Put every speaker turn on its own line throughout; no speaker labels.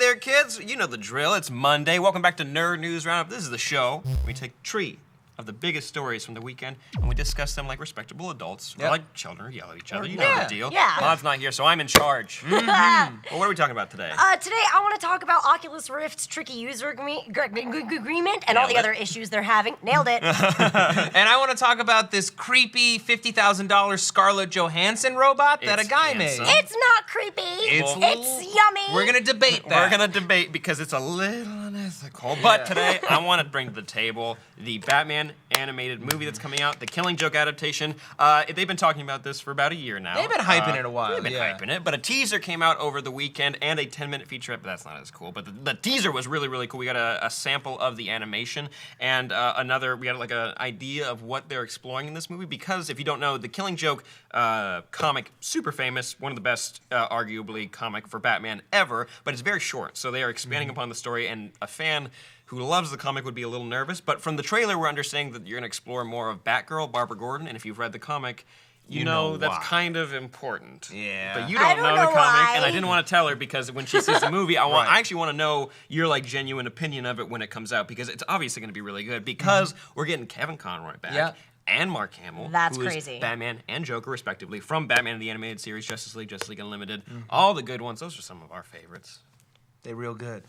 there, kids. You know the drill. It's Monday. Welcome back to Nerd News Roundup. This is the show. We take 3 of the biggest stories from the weekend, and we discuss them like respectable adults, or like children who yell at each other. You know the deal.
Yeah.
Maud's not here, so I'm in charge. Well, what are we talking about today?
Today, I want to talk about Oculus Rift's tricky user agreement and all the other issues they're having. Nailed it.
And I want to talk about this creepy $50,000 Scarlett Johannson robot that a guy made.
It's not creepy. It's yummy.
We're going to debate that.
We're going to debate because it's a little unethical. But today, I want to bring to the table the Batman animated movie that's coming out, the Killing Joke adaptation. They've been talking about this for about a year now.
They've been hyping it a while.
They've been hyping it, but a teaser came out over the weekend and a 10-minute featurette, but that's not as cool. But the teaser was really, really cool. We got a sample of the animation and we got like an idea of what they're exploring in this movie, because if you don't know, the Killing Joke comic, super famous, one of the best, arguably, comic for Batman ever, but it's very short, so they are expanding upon the story, and a fan who loves the comic would be a little nervous, but from the trailer we're understanding that you're going to explore more of Batgirl, Barbara Gordon, and if you've read the comic, you know that's kind of important.
Yeah.
But you don't know the comic, and I didn't want to tell her because when she sees the movie, I actually want to know your like genuine opinion of it when it comes out, because it's obviously going to be really good, because we're getting Kevin Conroy back. And Mark Hamill,
That's
who is
crazy.
Batman and Joker, respectively, from Batman the Animated Series, Justice League Unlimited, all the good ones. Those are some of our favorites.
They're real good.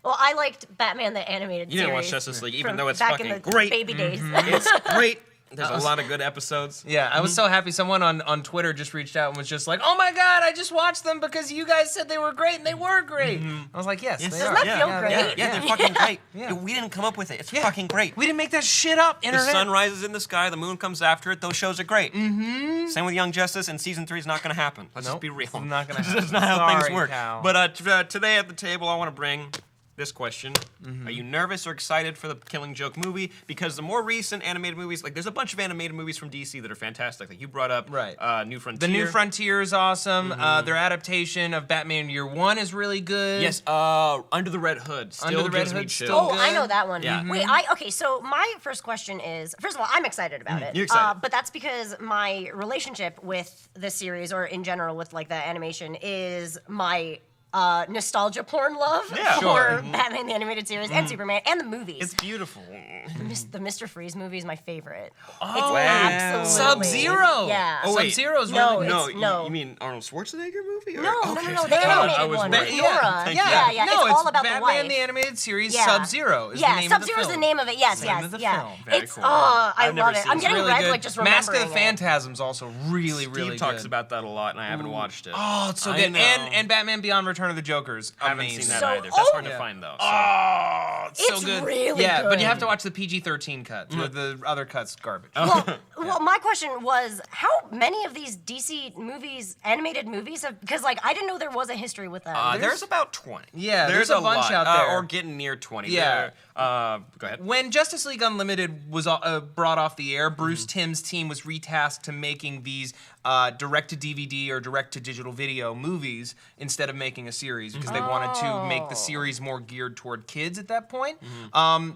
Well, I liked Batman the Animated Series.
You didn't watch Justice League, even though it's
back
fucking
in the
great.
baby days.
It's great. There's a lot of good episodes.
Yeah, I was so happy. Someone on Twitter just reached out and was just like, "Oh my God, I just watched them because you guys said they were great, and they were great." I was like, "Yes, they
Doesn't
are."
that feel great?
Yeah, they're fucking great.
Yeah.
We didn't come up with it. It's fucking great.
We didn't make that shit up.
The
Internet.
sun rises in the sky, the moon comes after it. Those shows are great. Same with Young Justice, and season 3 is not going to happen. Let's just be real.
It's not gonna
That's
happen.
not how things
Sorry,
work.
Cal.
But today at the table, I want to bring this question. Are you nervous or excited for the Killing Joke movie? Because the more recent animated movies, like there's a bunch of animated movies from DC that are fantastic. Like you brought up New Frontier.
The New Frontier is awesome. Their adaptation of Batman Year One is really good.
Yes, Under the Red Hood. Still
Under the Red
gives me
Hood's
chills.
still
Oh, I know that one.
Yeah.
Wait, okay, so my first question is, first of all, I'm excited about it.
You're excited.
But that's because my relationship with the series, or in general with like the animation, is my nostalgia porn love for Batman the Animated Series and Superman and the movies.
It's beautiful.
The Mr. Freeze movie is my favorite.
Oh,
it's
wow.
absolutely
Sub-Zero.
Yeah.
Oh, wait.
Sub-Zero's
No,
really
it's-
You mean Arnold Schwarzenegger movie? Or?
No,
Okay.
the animated one.
Ba-
with
yeah,
Nora.
thank you.
Yeah.
No,
it's all about
Batman
the wife.
the Animated Series.
Yeah.
Sub-Zero is the name of the film.
Sub-Zero's the name of it. Yes,
Name of the film.
Very
It's
cool.
I
I've never
love it.
seen
I'm
it.
getting
Really
red
good.
like just remembering
Mask of the
it.
Phantasm's also really, really
Steve
good.
talks about that a lot, and I haven't watched it.
Oh, it's so
I
good.
know.
And Batman Beyond Return of the Joker's
I haven't
amazing.
seen that
So-
either. That's hard to
Yeah.
find, though. So.
Oh, it's so
It's
good.
really
Yeah, but you
good.
have to watch the PG-13 cut. The other cut's garbage.
Well, my question was, how many of these DC movies, animated movies, have? Because like I didn't know there was a history with them.
There's about 20.
Yeah, there's a bunch
lot,
out there.
or getting near 20.
Yeah.
Go ahead.
When Justice League Unlimited was brought off the air, Bruce Timm's team was retasked to making these direct-to-DVD or direct-to-digital video movies instead of making a series, because they wanted to make the series more geared toward kids at that point.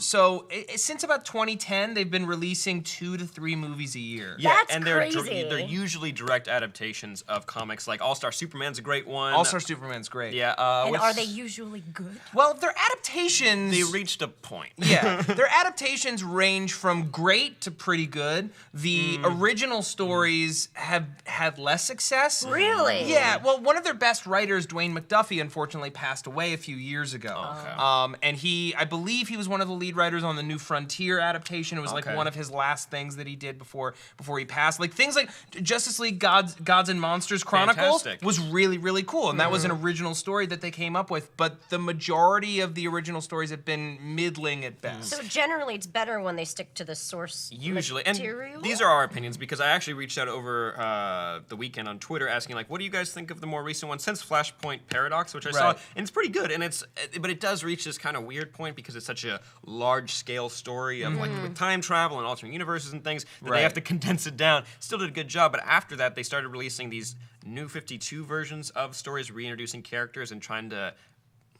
So since about 2010, they've been releasing 2 to 3 movies a year.
Yeah,
That's
and
crazy.
they're usually direct adaptations of comics. Like All-Star Superman's a great one.
All-Star Superman's great.
Yeah.
and
what's-
are they usually good?
Well, their adaptations...
They reached a point.
Yeah, their adaptations range from great to pretty good. The original stories have had less success.
Really?
Yeah, well, one of their best writers, Dwayne McDuffie, unfortunately passed away a few years ago.
Okay.
And I believe he was one of the lead writers on the New Frontier adaptation. It was like
Okay.
one of his last things that he did before he passed. Like things like Justice League Gods and Monsters Chronicles
Fantastic.
was really, really cool. And that was an original story that they came up with. But the majority of the original stories have been middling at best.
So generally, it's better when they stick to the source
Usually,
material?
and these are our opinions, because I actually reached out over the weekend on Twitter asking, like, what do you guys think of the more recent one since Flashpoint Paradox, which I saw,
Right.
and it's pretty good, but it does reach this kind of weird point because it's such a large-scale story of like with time travel and alternate universes and things that they have to condense it down. Still did a good job, but after that, they started releasing these new 52 versions of stories, reintroducing characters and trying to.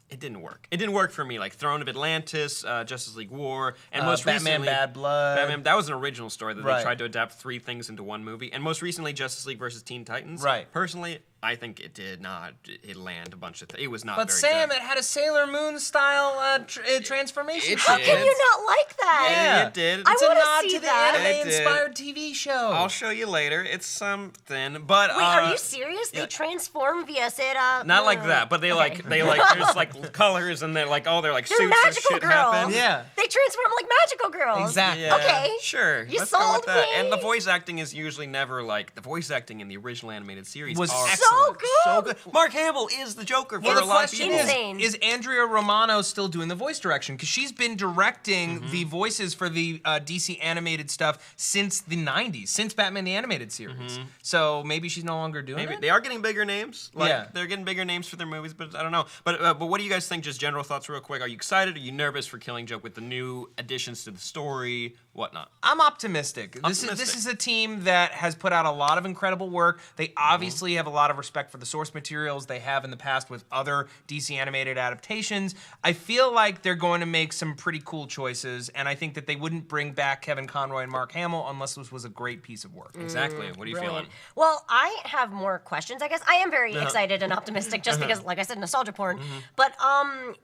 It didn't work. It didn't work for me. Like Throne of Atlantis, Justice League War, and most
Batman
recently,
Bad Blood.
Batman. That was an original story that
Right.
they tried to adapt 3 things into one movie. And most recently, Justice League versus Teen Titans.
Right.
Personally, I think it did not. It land a bunch of things. It was not.
But
very
Sam,
good.
it had a Sailor Moon style transformation.
It
How
did.
can you not like that?
Yeah,
it did.
It's a
wanna
nod
see
to the
that.
anime-inspired TV show.
I'll show you later. It's something, but
Wait, are you serious? They transform via Seda?
not like that. But they like there's like colors and they're like
They're
suits or
magical
shit
girls.
happens.
Yeah.
They transform like magical girls.
Exactly.
Yeah,
Okay.
Sure.
You
Let's go
sold
with that.
me.
And the voice acting is usually never like the voice acting in the original animated series
Was
are
excellent.
so good. Mark Hamill is the Joker for
Well,
a
the
lot of
question
people.
Insane.
is Andrea Romano still doing the voice direction? Because she's been directing
Mm-hmm.
the voices for the DC animated stuff since the 90s, since Batman the Animated Series.
Mm-hmm.
So maybe she's no longer doing
Maybe
it?
they are getting bigger names. Like,
Yeah.
they're getting bigger names for their movies, but I don't know. But what do you guys think? Just general thoughts, real quick. Are you excited? Are you nervous for Killing Joke with the new additions to the story? Whatnot.
I'm optimistic. This
Optimistic.
is a team that has put out a lot of incredible work. They obviously have a lot of respect for the source materials they have in the past with other DC animated adaptations. I feel like they're going to make some pretty cool choices, and I think that they wouldn't bring back Kevin Conroy and Mark Hamill unless this was a great piece of work.
Exactly. What are you
Brilliant.
feeling?
Well, I have more questions, I guess. I am very excited and optimistic just because, like I said, nostalgia porn. But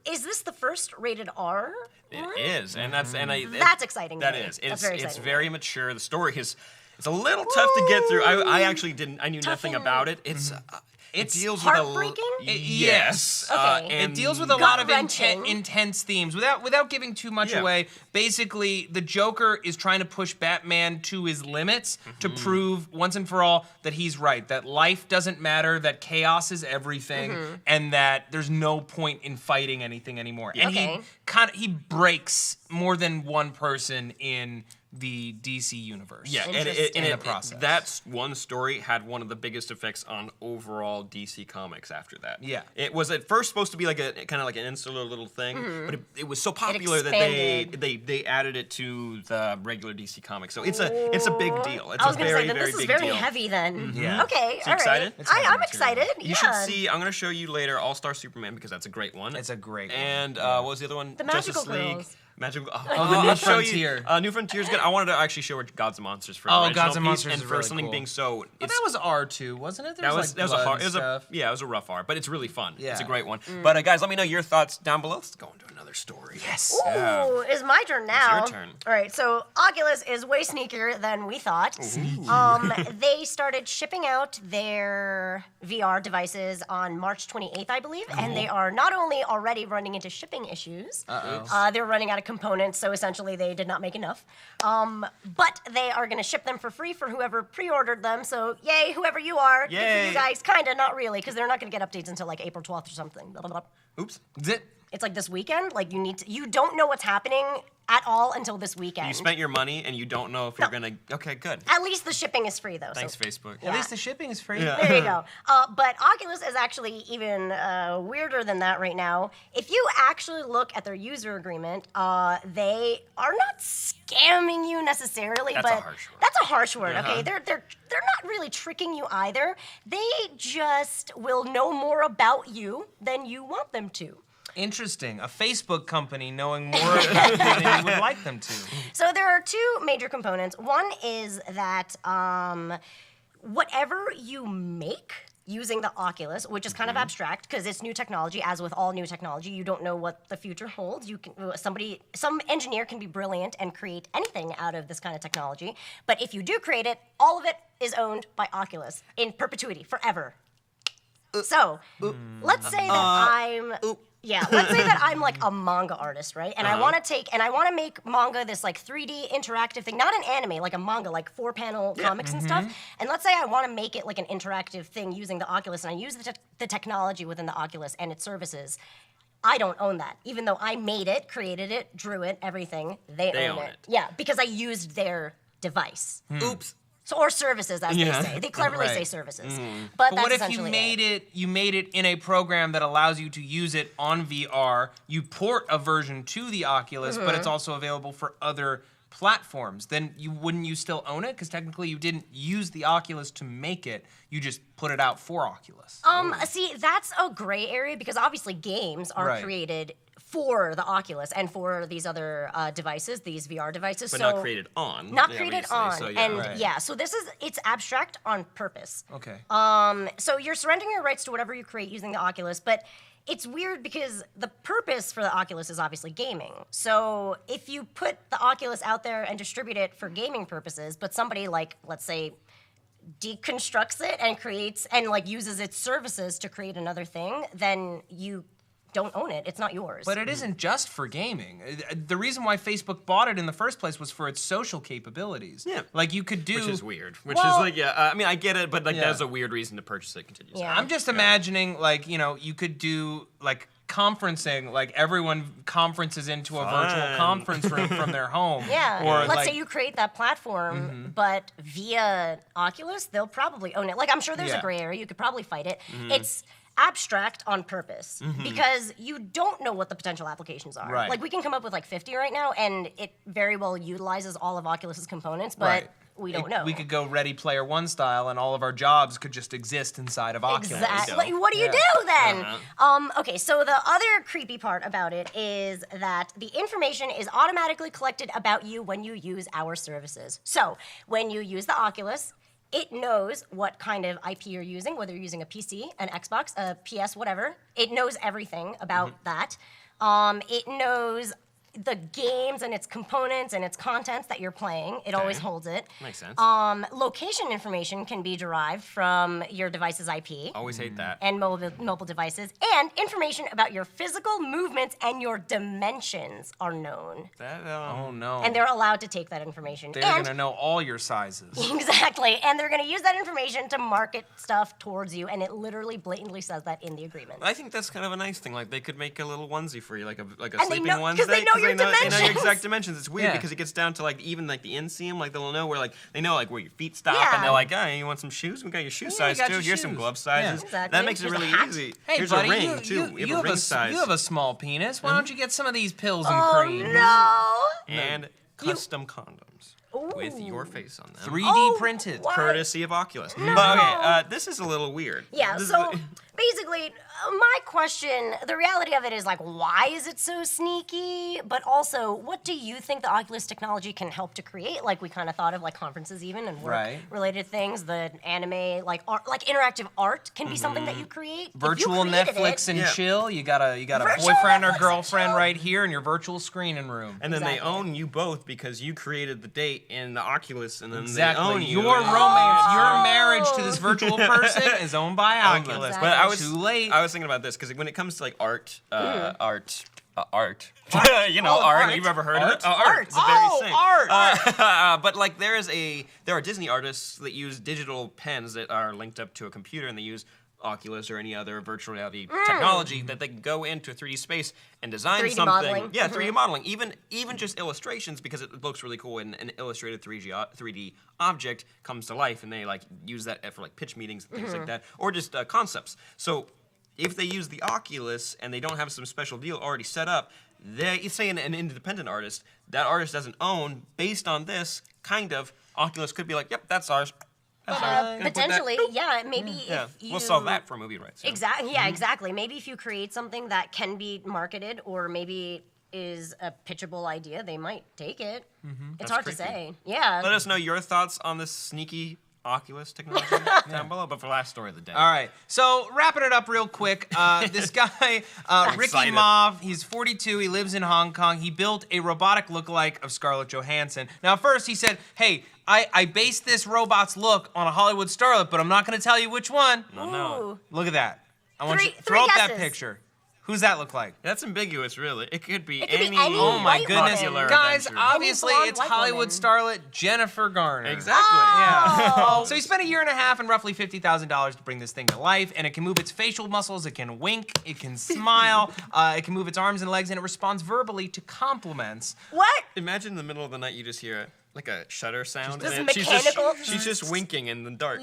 is this the first rated R?
It is, and that's
That's exciting to
That
me.
is.
That's
It's
very
it's
exciting.
very mature. The story is it's a little tough to get through. I actually didn't. I knew nothing about it. It deals with
heartbreaking?
yes.
Okay.
And
It deals with a lot of
Gut-wrenching.
intense themes. Without giving too much
Yeah.
away, basically, the Joker is trying to push Batman to his limits to prove once and for all that he's right, that life doesn't matter, that chaos is everything, and that there's no point in fighting anything anymore. And
Okay.
he breaks more than one person in the DC universe.
Yeah, and
Interesting.
in the process.
That's one story had one of the biggest effects on overall DC Comics after that.
Yeah.
It was at first supposed to be like a kind of like an insular little thing, but it was so popular that
expanded.
they added it to the regular DC Comics. So it's a big deal. It's
I was
a
going to
very,
say that
very
this is
big
very
deal.
heavy then.
Yeah.
Okay,
So
all right.
excited?
It's heavy
I'm
material.
excited.
You should see. I'm going to show you later All-Star Superman because that's a great one.
It's a great one.
And what was the other one?
The
Justice
Magical
League.
Girls.
Magical.
The New
I'll show you-
Frontier.
New Frontier's good. I wanted to actually show her Gods and Monsters for
Oh,
original
Gods and
piece,
Monsters
and
is
for
really
something
cool.
being so.
But
It's,
that was R2, wasn't it? There
that was a hard. It was
stuff.
it was a rough art, but it's really fun. It's a
Yeah.
great one. But guys, let me know your thoughts down below. Let's go into another story.
Yes.
Ooh, it's my turn now.
your turn.
All right, so Oculus is way sneakier than we thought. They started shipping out their VR devices on March 28th, I believe, and they are not only already running into shipping issues, they're running out of components, so essentially they did not make enough. But they are going to ship them for free for whoever pre-ordered them. So yay, whoever you are. Good for
Yay.
you guys. Kind of, not really, because they're not going to get updates until like April 12th or something. Blah, blah, blah.
Oops.
Zit.
It's like this weekend. Like you don't know what's happening at all until this weekend.
You spent your money and you don't know if you're gonna. Okay, good.
At least the shipping is free though.
Thanks,
so.
Facebook.
Yeah.
At least the shipping is free.
Yeah.
There you go. But Oculus is actually even weirder than that right now. If you actually look at their user agreement, they are not scamming you necessarily,
That's a
but
harsh word.
that's a harsh word. Okay, they're not really tricking you either. They just will know more about you than you want them to.
Interesting. A Facebook company knowing more about you than you would like them to.
So there are two major components. One is that whatever you make using the Oculus, which is kind of abstract because it's new technology, as with all new technology, you don't know what the future holds. Some engineer can be brilliant and create anything out of this kind of technology. But if you do create it, all of it is owned by Oculus in perpetuity, forever. So let's say that let's say that I'm like a manga artist, right? And I want to make manga this like 3D interactive thing, not an anime, like a manga, like 4-panel comics and stuff. And let's say I want to make it like an interactive thing using the Oculus, and I use the technology within the Oculus and its services. I don't own that, even though I made it, created it, drew it, everything. They own it. Yeah, because I used their device.
Oops.
So, or services, as they say. They cleverly say
Right.
services.
But
But that's
what if you
essentially
made it in a program that allows you to use it on VR, you port a version to the Oculus, but it's also available for other platforms, then wouldn't you still own it? Because technically you didn't use the Oculus to make it, you just put it out for Oculus.
See, that's a gray area because obviously games are
Right.
created for the Oculus and for these other devices, these VR devices.
But
so
not created on.
Not
yeah,
created
obviously.
on.
So, yeah.
And yeah, so it's abstract on purpose.
Okay.
So you're surrendering your rights to whatever you create using the Oculus, but it's weird because the purpose for the Oculus is obviously gaming. So if you put the Oculus out there and distribute it for gaming purposes, but somebody like, let's say, deconstructs it and creates and like uses its services to create another thing, then you don't own it. It's not yours.
But it isn't just for gaming. The reason why Facebook bought it in the first place was for its social capabilities.
Yeah.
Like you could do.
Which is weird. Which
Well-
is like, yeah, I mean, I get it, but like
Yeah.
that's a weird reason to purchase it continuously.
Yeah.
I'm just imagining, like, you know, you could do like conferencing, like everyone conferences into a virtual
Fun.
conference room from their home.
Yeah,
Or
let's
like,
say you create that platform, but via Oculus, they'll probably own it. Like, I'm sure there's
Yeah.
a gray area. You could probably fight it. It's abstract on purpose because you don't know what the potential applications are.
Right.
Like, we can come up with like 50 right now, and it very well utilizes all of Oculus's components, but
Right.
we don't know.
We could go Ready Player One style, and all of our jobs could just exist inside of Oculus.
Exactly.
go.
What do you
Yeah.
do then?
Uh-huh.
Okay, so the other creepy part about it is that the information is automatically collected about you when you use our services. So when you use the Oculus, it knows what kind of IP you're using, whether you're using a PC, an Xbox, a PS, whatever. It knows everything about that. It knows the games and its components and its contents that you're playing. It always holds it.
Makes sense.
Location information can be derived from your device's IP
Always hate that.
and mobile devices, and information about your physical movements and your dimensions are known.
That,
Oh no.
And they're allowed to take that information.
They're
and
gonna know all your sizes.
exactly, and they're going to use that information to market stuff towards you, and it literally blatantly says that in the agreement.
I think that's kind of a nice thing. Like they could make a little onesie for you, like a
And they
sleeping
know-
onesie.
'cause they know your
they know your
dimensions.
exact dimensions. It's weird
Yeah.
because it gets down to like even like the inseam. Like they'll know where like they know like where your feet stop,
Yeah.
and they're like, "Hey, you want some shoes? We got your shoe
you
size
got
too.
your
Here's some
shoes."
glove sizes."
Yeah. Exactly.
That makes it
Here's a
really
hat.
easy.
Hey,
Here's
buddy,
a ring too.
you
have a ring
have
size
you have a small penis. Why don't you get some of these pills and
Oh
creams?
no!
and custom condoms with your face on them.
3D
Oh,
printed.
what?
Courtesy of Oculus. But okay, this is a little weird.
Yeah,
This
so
is,
basically, my question, the reality of it is like, why is it so sneaky? But also, what do you think the Oculus technology can help to create? Like we kind of thought of like conferences even and
Right.
work-related things. The anime, like art, like interactive art can be something that you create. If you
Virtual
created
Netflix
it,
and
Yeah.
chill. You got a
Virtual
boyfriend or
Netflix and
girlfriend
chill.
right here in your virtual screening room.
and then they
Exactly.
own you both because you created the date in the Oculus, and then
Exactly.
they own you.
Your
and-
romance, your
Oh.
marriage to this virtual person is owned by Oculus.
Exactly.
But I was
Too late.
I was thinking about this because when it comes to like art, art. You know,
Oh,
art.
art.
You've ever heard of
Art?
it? Oh, art.
Art.
It's the very
Oh,
same.
art.
But like there are Disney artists that use digital pens that are linked up to a computer, and they use Oculus or any other virtual reality technology that they can go into a 3D space and design
3D
something.
modeling.
Yeah, 3D modeling. Even just illustrations because it looks really cool and an illustrated 3D object comes to life, and they like use that for like pitch meetings and things like that, or just concepts. So if they use the Oculus and they don't have some special deal already set up, they say an independent artist, that artist doesn't own, based on this, kind of, Oculus could be like, yep, that's ours. That's ours. Gonna put that-
potentially,
Boop.
yeah, maybe
Yeah,
if you...
we'll solve that for movie rights. yeah.
Exactly. Yeah, exactly. Maybe if you create something that can be marketed, or maybe is a pitchable idea, they might take it. It's
That's
hard
creepy.
to say. Yeah.
Let us know your thoughts on this sneaky Oculus technology down below, but for last story of the day.
All right, so wrapping it up real quick, this guy, Ricky
excited.
Mauve, he's 42, he lives in Hong Kong. He built a robotic lookalike of Scarlett Johannson. Now, first he said, hey, I based this robot's look on a Hollywood starlet, but I'm not going to tell you which one.
No.
Ooh.
That. Look at that. I want you to
Three
throw up that
guesses.
picture. Who's that look like?
That's ambiguous, really. It could be
It could be
any.
any
Oh my
white
goodness,
woman.
guys!
adventure.
Obviously,
blonde
it's
white
Hollywood
woman.
starlet Jennifer Garner.
Exactly.
Yeah. So he spent a year and a half and roughly $50,000 to bring this thing to life, and it can move its facial muscles, it can wink, it can smile, it can move its arms and legs, and it responds verbally to compliments.
What?
Imagine in the middle of the night you just hear like a shutter sound.
Just
and
mechanical-
She's just winking in the dark.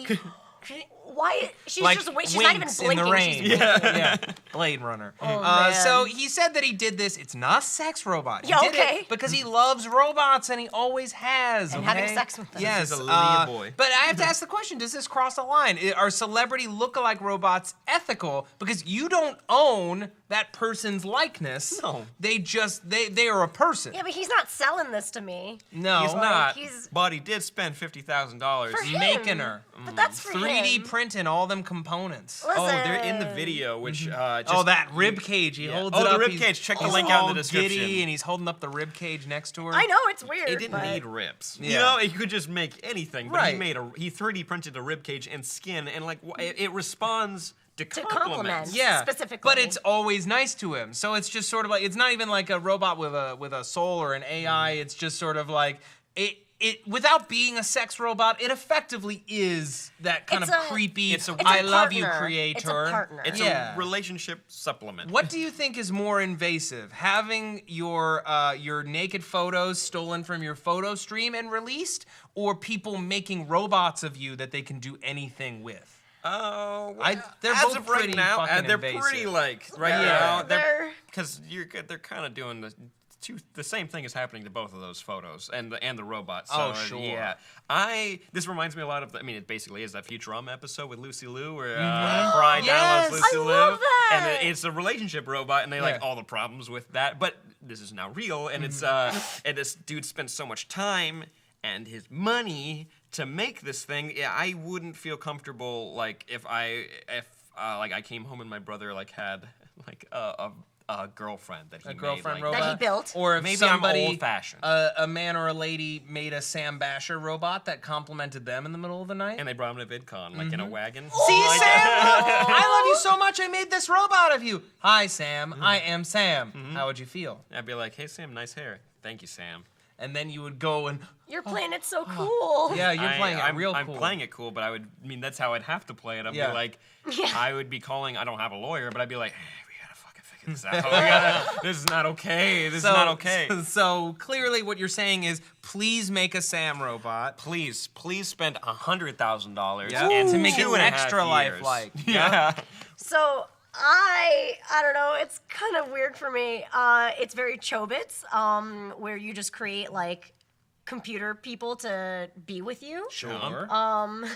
Why? She's
Like
just she's not even
winks
blinking.
in the rain.
She's winking.
Yeah. Blade Runner.
man.
So he said that he did this. It's not a sex robot. He
Yeah,
did
okay.
it because he loves robots and he always has.
And having
okay?
sex with them.
Yes.
He's a Leah boy.
But I have to ask the question: does this cross a line? Are celebrity look-alike robots ethical? Because you don't own that person's likeness.
No.
They are a person.
Yeah, but he's not selling this to me.
No.
He's not.
he's-
But he did spend $50,000.
For him.
Making her.
But that's for
3D
him.
printing all them components.
Listen.
Oh, they're in the video, which just,
That rib cage. He holds it
the
up.
rib
he's-
cage. Check the
he's
link out in
all
the description.
giddy, and he's holding up the rib cage next to her.
I know it's weird.
It didn't
but
need ribs. You
Yeah.
know, you could just make anything. But
Right.
he 3D printed a rib cage and skin, and like it responds to
To
compliments.
compliment.
Yeah,
Specifically.
but it's always nice to him. So it's just sort of like, it's not even like a robot with a soul or an AI. It's just sort of like it without being a sex robot, it effectively is that kind
It's
of
a-
creepy
it's a-
I love you
partner.
creator.
It's a partner.
It's
Yeah.
a relationship supplement.
What do you think is more invasive? Having your naked photos stolen from your photo stream and released, or people making robots of you that they can do anything with?
Oh,
they're
as
both
of right
pretty
now,
fucking
they're
invasive.
pretty like right
Yeah.
now.
They're-
Because they're kind of doing the same thing is happening to both of those photos and the robot. So,
Oh, sure.
Yeah, this reminds me a lot of. I mean, it basically is that Futurama episode with Lucy Liu, where Fry
Yes.
downloads Lucy
I
Liu,
love that.
and it's a relationship robot, and they like
Yeah.
all the problems with that. But this is now real, and it's and this dude spent so much time and his money to make this thing. Yeah, I wouldn't feel comfortable like if like I came home and my brother like had like a girlfriend that he
A girlfriend
made, like,
robot?
That he built?
Or if
Maybe
somebody,
I'm old-fashioned.
a man or a lady made a Sam Basher robot that complimented them in the middle of the night.
And they brought him to VidCon, like in a wagon.
See,
Like-
Sam, look, I love you so much, I made this robot of you. Hi, Sam, I am Sam. How would you feel?
I'd be like, hey, Sam, nice hair. Thank you, Sam.
And then you would go and,
You're playing it so cool.
yeah, you're playing it
I'm
real
I'm
cool.
playing it cool, but I mean, that's how I'd have to play it. I'd
Yeah.
be like,
Yeah.
I would be calling, I don't have a lawyer, but I'd be like, hey, we gotta fucking figure this out. This is not okay. This is not okay.
So clearly what you're saying is, please make a Sam robot.
Please spend $100,000
Yeah.
and
To make it
2.5
extra
years.
lifelike.
Yeah.
So I don't know, it's kind of weird for me. It's very Chobits, where you just create like computer people to be with you.
Sure.
And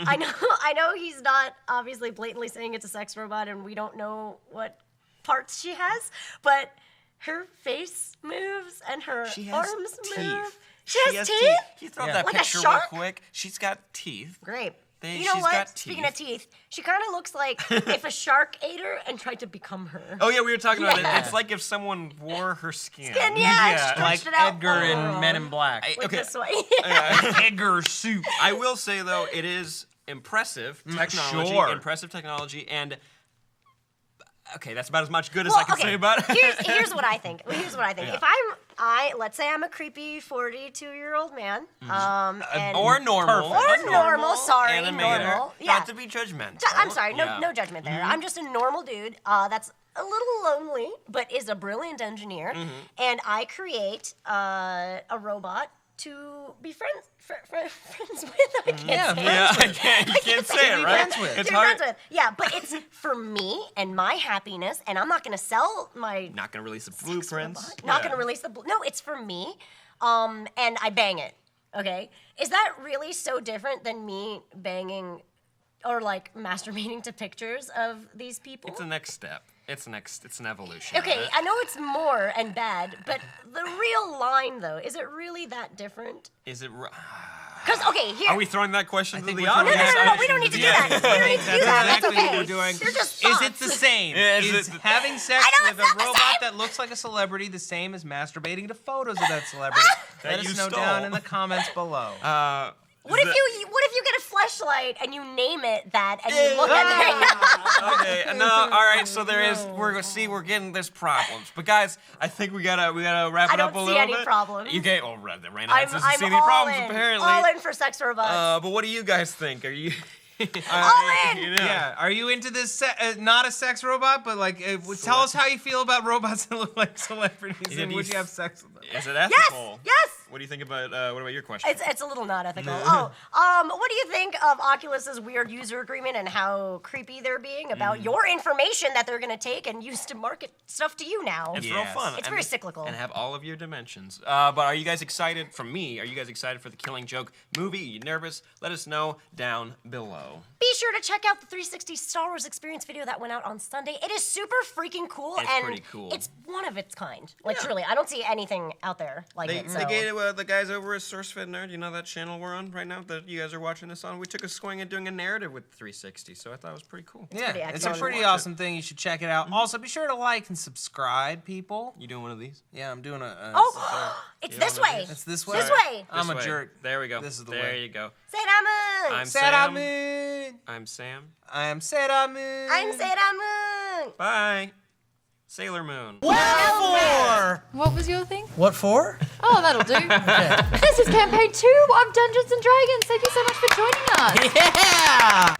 I know he's not obviously blatantly saying it's a sex robot and we don't know what parts she has, but her face moves and her
She has
arms
teeth.
move. She has teeth?
Can you throw up
Yeah.
that
Like a
picture
shark?
real quick? She's got teeth.
Great.
They-
You know
she's
what?
got
Speaking
teeth.
of teeth, she kind of looks like if a shark ate her and tried to become her.
Oh yeah, we were talking about it.
Yeah.
It's like if someone wore her skin.
And yeah,
Yeah,
stretched
Like
it out
Edgar
all
in
around.
Men in Black.
I-
Like
okay.
this way.
Edgar suit.
I will say though, it is impressive technology.
Sure.
Impressive technology, and okay, that's about as much good as I can say about it.
Here's what I think. Here's what I think.
Yeah.
If let's say I'm a creepy 42-year-old man, and
Or normal.
Perfect.
Or normal, sorry,
animator.
normal. Yeah.
Not to be judgmental.
I'm sorry, no,
Yeah.
no judgment there. I'm just a normal dude that's a little lonely, but is a brilliant engineer, and I create a robot to be friends with. I can't
Yeah,
say it.
Yeah, I can't, you can't say it,
be
right?
friends with.
It's
To be
hard.
friends with. Yeah, but it's for me and my happiness, and I'm not gonna sell my
Not gonna release the blueprints.
not
Yeah.
gonna release the no, it's for me. And I bang it. Okay? Is that really so different than me banging or like masturbating to pictures of these people?
It's the next step. It's an evolution.
Okay,
right?
I know it's more and bad, but the real line though, is it really that different?
Is it?
Because okay, here.
Are we throwing that question to
think
the
we're throwing
audience?
No, we don't need to do that. We don't need to do that. That's
exactly
okay.
what we're doing.
They're just
Is it
thoughts.
the same?
Yeah,
is
is it-
having sex
I know
with
it's
a
not the
robot
same.
that looks like a celebrity the same as masturbating to photos of that celebrity? Let
you
us know
stole.
down in the comments below.
What if you get a fleshlight and you name it that and you look at it?
Okay, no, all right. So we're getting there's problems, but guys, I think we gotta wrap
I
it up a
don't
little
see any
bit.
problems.
You get Reina
I'm
doesn't see any
all
problems
in.
apparently.
All in for sex robots.
But what do you guys think? Are you?
All in.
You know.
Yeah, are you into this? Not a sex robot, but like, tell us how you feel about robots that look like celebrities,
Yeah,
and
do
would
you
you have sex with them?
Is it
Yes.
ethical?
Yes.
What do you think about what about your question?
It's a little not ethical. What do you think of Oculus's weird user agreement and how creepy they're being about your information that they're gonna take and use to market stuff to you now?
It's real fun.
It's very cyclical.
And have all of your dimensions. But are you guys excited? From me, are you guys excited for the Killing Joke movie? Are you nervous? Let us know down below.
Be sure to check out the 360 Star Wars Experience video that went out on Sunday. It is super freaking cool.
It's
and
pretty cool.
It's one of its kind. Like truly, I don't see anything out there like it. So.
They gave the guys over at SourceFedNERD, you know that channel we're on right now that you guys are watching this on? We took a swing at doing a narrative with 360, so I thought it was pretty cool.
Yeah,
pretty
it's a
excellent.
pretty awesome thing. You should check it out. Also, be sure to like and subscribe, people.
You doing one of these?
Yeah, I'm doing a.
It's this way.
It's this way.
This way.
I'm
This
a
way.
jerk.
There we go.
This is the
there
way.
you go.
Seramun.
I'm Sam.
Seramun.
I'm Sam.
I am Seramun.
I'm Seramun.
Bye. Sailor Moon.
Well,
What was your thing?
What for?
Oh, that'll do. This is campaign 2 of Dungeons and Dragons. Thank you so much for joining us.
Yeah!